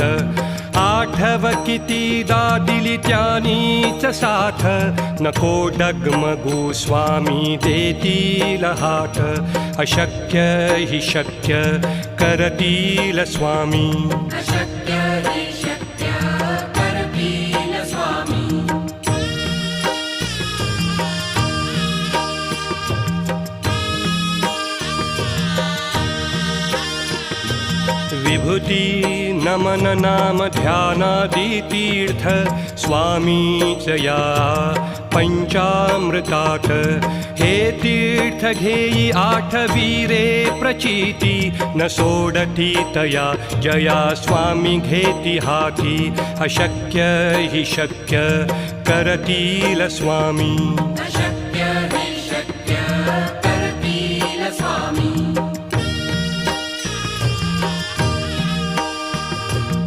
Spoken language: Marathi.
हात आठव कितीदा दिली त्यानीच साथ नको डगमगू स्वामी देतील हात अशक्य हि शक्य करतील स्वामी अशक्य हि शक्य करतील स्वामी विभूती नमन नाम ध्यानादि तीर्थ स्वामीच या पंचामृतात हे तीर्थ घेई आठवीरे प्रचिती न सोडती तया जया स्वामी घेती हाती अशक्य हि शक्य करतील स्वामी अशक्य